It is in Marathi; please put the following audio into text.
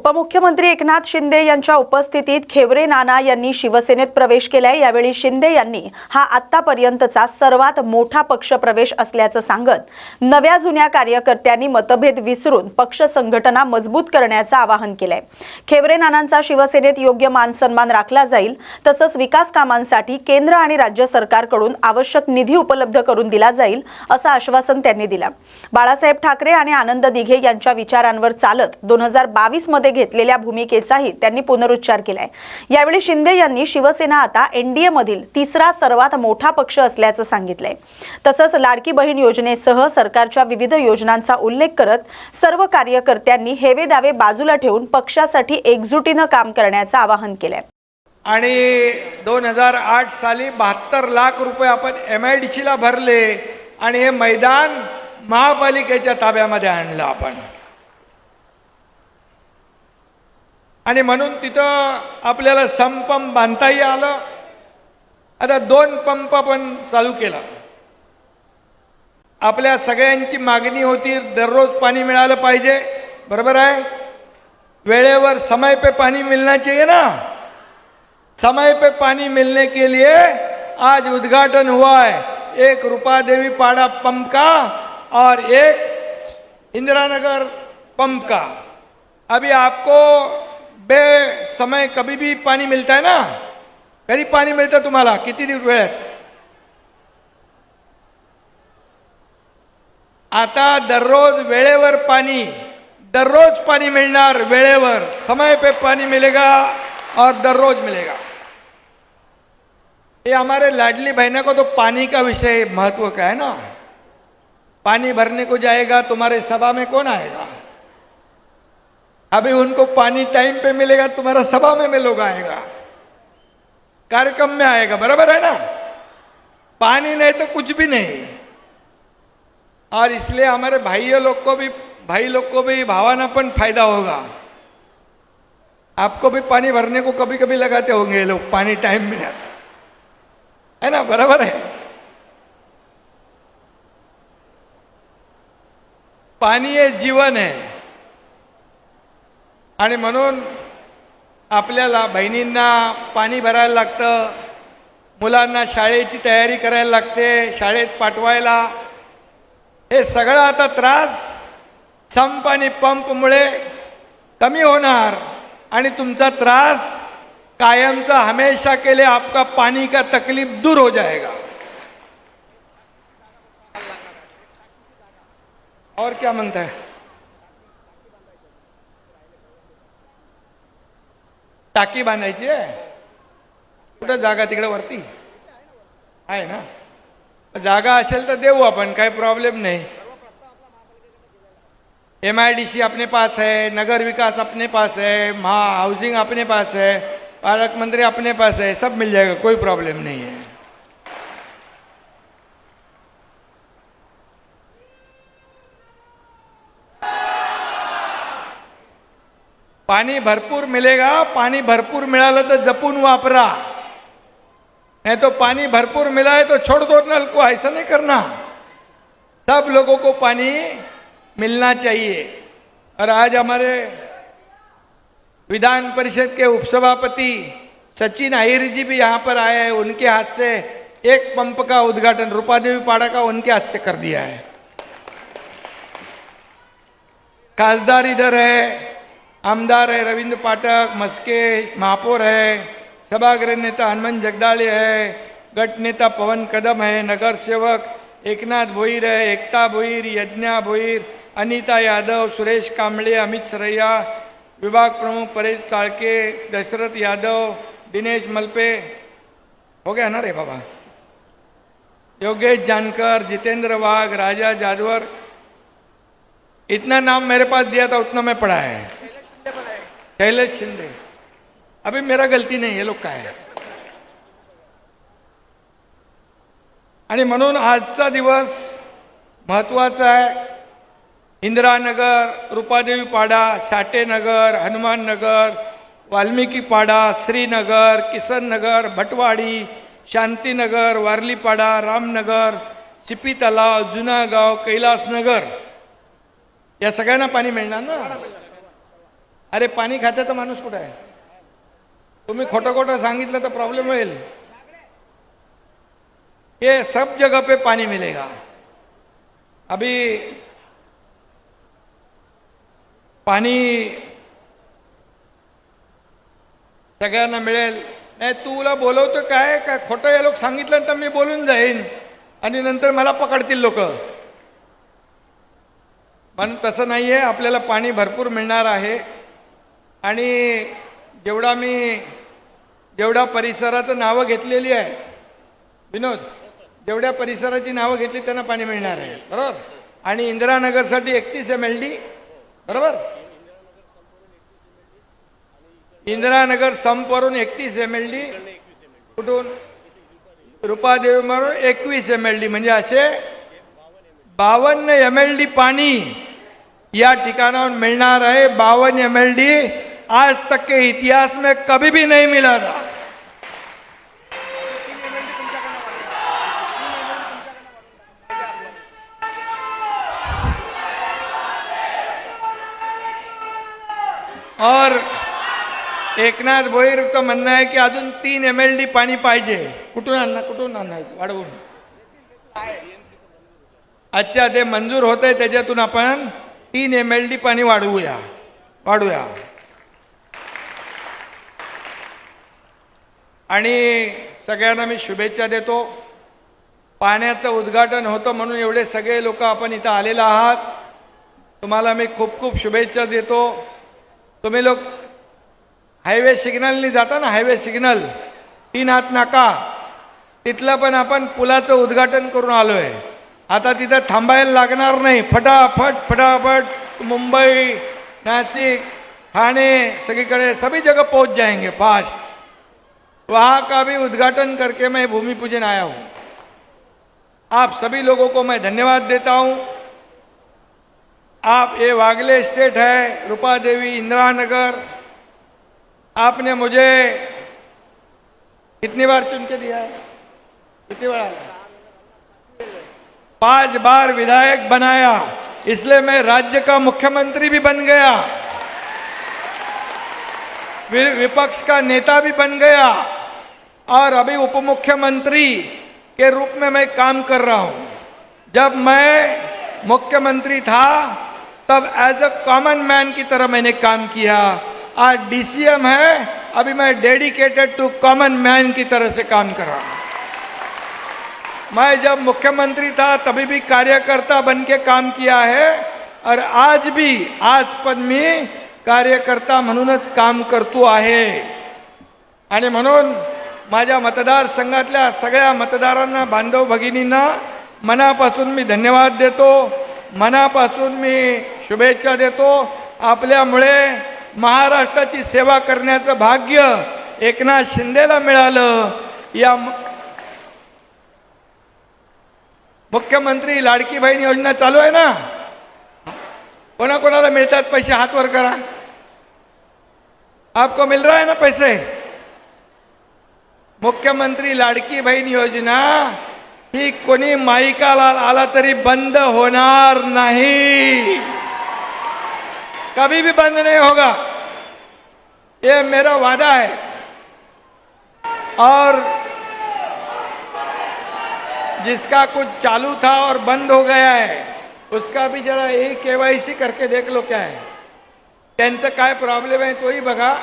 उपमुख्यमंत्री एकनाथ शिंदे यांच्या उपस्थितीत खेवरे नाना यांनी शिवसेनेत प्रवेश केलाय। यावेळी शिंदे यांनी हा आतापर्यंतचा सर्वात मोठा पक्ष प्रवेश असल्याचं सांगत नव्या जुन्या कार्यकर्त्यांनी मतभेद विसरून पक्ष संघटना मजबूत करण्याचं आवाहन केलंय। खेवरे नानांचा शिवसेनेत योग्य मान सन्मान राखला जाईल, तसंच विकास कामांसाठी केंद्र आणि राज्य सरकारकडून आवश्यक निधी उपलब्ध करून दिला जाईल असं आश्वासन त्यांनी दिलं। बाळासाहेब ठाकरे आणि आनंद दिघे यांच्या विचारांवर चालत 2022 मध्ये घेतलेल्या भूमिकेचाही त्यांनी पुनरुच्चार केलाय। यावेळी शिंदे यांनी शिवसेना आता एनडीए मधील तिसरा सर्वात मोठा पक्ष असल्याचं सांगितलंय। तसंच लाडकी बहीण योजनेसह सरकारच्या विविध योजनांचा उल्लेख करत सर्व कार्यकर्त्यांनी हेवे दावे बाजूला ठेवून पक्षासाठी एकजुटीनं काम करण्याचं आवाहन केलंय। आणि 2008 साली 72 लाख रुपये आपण MIDC ला भरले आणि हे मैदान महापालिकेच्या ताब्यामध्ये आणलं आपण, आणि म्हणून तिथं आपल्याला पंप बांधताही आलं। आता 2 पंप पण चालू केला। आपल्या सगळ्यांची मागणी होती दररोज पाणी मिळालं पाहिजे, बरोबर आहे। वेळेवर समय पे पानी मिलना चाहिए ना। समय पे पानी मिलने के लिए आज उद्घाटन हुआ है एक रूपादेवी पाड़ा पंप का और एक इंदिरानगर पंप का। अभी आपको बे समय कभी भी पानी मिलता है ना। कधी पानी मिळतं तुम्हाला किती वेळात? आता दररोज वेळेवर पानी, दररोज पानी मिलणार वेळेवर, समय पे पानी मिलेगा और दररोज मिलेगा। ये हमारे लाडली बहनों को तो पानी का विषय महत्व का है ना। पानी भरने को जाएगा तुम्हारे सभा में कौन आएगा? अभी उनको पानी टाइम पे मिलेगा, तुम्हारा सभा में लोग आएगा, कार्यक्रम में आएगा, बराबर है ना। पानी नहीं तो कुछ भी नहीं। और इसलिए हमारे भाई लोग को भी भावानापन फायदा होगा। आपको भी पानी भरने को कभी कभी लगाते होंगे ये लोग, पानी टाइम में है ना, बराबर है। पानी हे जीवन आहे आणि म्हणून आपल्याला बहिणींना पाणी भरायला लागतं, मुलांना शाळेची तयारी करायला लागते, शाळेत पाठवायला। हे सगळं आता त्रास संप आणि पंपमुळे कमी होणार आणि तुमचा त्रास कायमचा हमेशा के लिए आपका पानी का तकलीफ दूर हो जाएगा। और क्या म्हणता है? टाकी बांधायची आहे कुठं? जागा तिकडे वरती आहे ना। जागा असेल तर देऊ आपण, काही प्रॉब्लेम नहीं। MIDC अपने पास है, नगर विकास अपने पास है, महा हाउसिंग अपने पास है, पालक मंत्री अपने पास है, सब मिल जाएगा, कोई प्रॉब्लम नहीं है। पानी भरपूर मिलेगा। पानी भरपूर मिळालं तर जपून वापरा, नहीं तो पानी भरपूर मिला है तो छोड़ दो नल को, ऐसा नहीं करना। सब लोगों को पानी मिलना चाहिए। और आज हमारे विधान परिषद के उपसभापति सचिन अहिर जी भी यहाँ पर आए हैं। उनके हाथ से एक पंप का उद्घाटन रूपादेवी पाड़ा का उनके हाथ से कर दिया है। खासदार इधर है, आमदार है रविंद्र पाठक, मस्के महापौर है, सभागृह नेता हनुमान जगदाळे है, गट नेता पवन कदम है, नगर सेवक एकनाथ भोईर है, एकता भोईर, यज्ञा भोईर, अनीता यादव, सुरेश कांबळे, अमित सरैया, विभाग प्रमुख परेश चाळके, दशरथ यादव, दिनेश मलपे, हो गया ना रे बाबा, योगेश जानकर, जितेंद्र वाघ, राजा जादवर। इतना नाम मेरे पास दिया था उतना मैं पढ़ा है। शैलेश शिंदे, अभी मेरा गलती नहीं, ये लोग का है। आणि म्हणून आजचा दिवस महत्त्वाचा आहे। इंदिरानगर, रूपादेवी पाड़ा, साठे नगर, हनुमान नगर, वाल्मीकि पाड़ा, श्रीनगर, किसन नगर, भटवाड़ी, शांतिनगर, वारलीपाड़ा, रामनगर, सिपी तलाव, जुना गाव, कैलास नगर, या सगळ्यांना पाणी मिळणार ना। अरे पाणी खात्याचा माणूस कुठे आहे? तुम्ही खोटं खोटं सांगितलं तर प्रॉब्लेम होईल. ये सब जगह पे पानी मिलेगा. अभी पाणी सगळ्यांना मिळेल. नाही तुला बोलवतो काय काय खोटं या लोक सांगितलं तर मी बोलून जाईन आणि नंतर मला पकडतील लोक. पण तसं नाही आहे. आपल्याला पाणी भरपूर मिळणार आहे. आणि जेवढा परिसराचं नावं घेतलेली आहे विनोद, जेवढ्या परिसराची नावं घेतली त्यांना पाणी मिळणार आहे, बरोबर. आणि इंदिरानगरसाठी 31 MLD, बरोबर. इंदिरानगर संपवरून 31 MLD, कुठून रूपादेवीवरून 21 MLD, म्हणजे असे 52 MLD पाणी या ठिकाणाहून मिळणार आहे. 52 MLD आज तक के इतिहास में कभी भी नहीं मिला था. और एकनाथ भोईरचं म्हणणं आहे की अजून 3 MLD पाणी पाहिजे. कुठून आणायचं वाढवून? अच्छा, ते मंजूर होत आहे त्याच्यातून आपण 3 MLD पाणी वाढवूया. आणि सगळ्यांना मी शुभेच्छा देतो. पाण्याचं उद्घाटन होतं म्हणून एवढे सगळे लोक आपण इथं आलेले आहात. तुम्हाला मी खूप खूप शुभेच्छा देतो. तुम्ही लोक हायवे सिग्नलनी जाता ना, हायवे सिग्नल 3 हात नाका, तिथलं पण आपण पुलाचं उद्घाटन करून आलो आहे. आता तिथं थांबायला लागणार नाही. फटाफट मुंबई, नासिक, ठाणे, सगळीकडे सभी जगह पहुंच जाएंगे फास्ट. वहाँ का भी उद्घाटन करके मैं भूमि पूजन आया हूँ. आप सभी लोगों को मैं धन्यवाद देता हूँ. आप ये वागले स्टेट है, रूपा देवी, इंदिरा नगर, आपने मुझे कितनी बार चुन के दिया है? कितनी बार? 5 बार विधायक बनाया, इसलिए मैं राज्य का मुख्यमंत्री भी बन गया, विपक्ष का नेता भी बन गया और अभी उप मुख्यमंत्री के रूप में मैं काम कर रहा हूं. जब मैं मुख्यमंत्री था तब एज अ कॉमन मैन की तरह मैंने काम किया. आज DCM है, अभी मैं डेडिकेटेड टू कॉमन मैन की तरह से काम कर रहा हूं. मैं जब मुख्यमंत्री था तभी भी कार्यकर्ता बन के काम किया है और आज पण मी कार्यकर्ता म्हणूनच काम करतो आहे. आणि म्हणून माझ्या मतदारसंघातल्या सगळ्या मतदारांना, बांधव भगिनींना मनापासून मी धन्यवाद देतो, मनापासून मी शुभेच्छा देतो. आपल्यामुळे महाराष्ट्राची सेवा करण्याचं भाग्य एकनाथ शिंदेला मिळालं. या मुख्यमंत्री लाडकी बहीण योजना चालू आहे ना, कोणाकोणाला मिळतात पैसे? हात वर करा. आपको मिल रहा है ना पैसे? मुख्यमंत्री लाडकी बहीण योजना ही कोणी माईकाला आला तरी बंद होणार नाही, कभी भी बंद नहीं होगा. ये मेरा वादा है. और जिसका कुछ चालू था और बंद हो गया है उसका भी जरा यही KYC करके देख लो क्या है, त्यांचं काय प्रॉब्लेम आहे तोही बघा.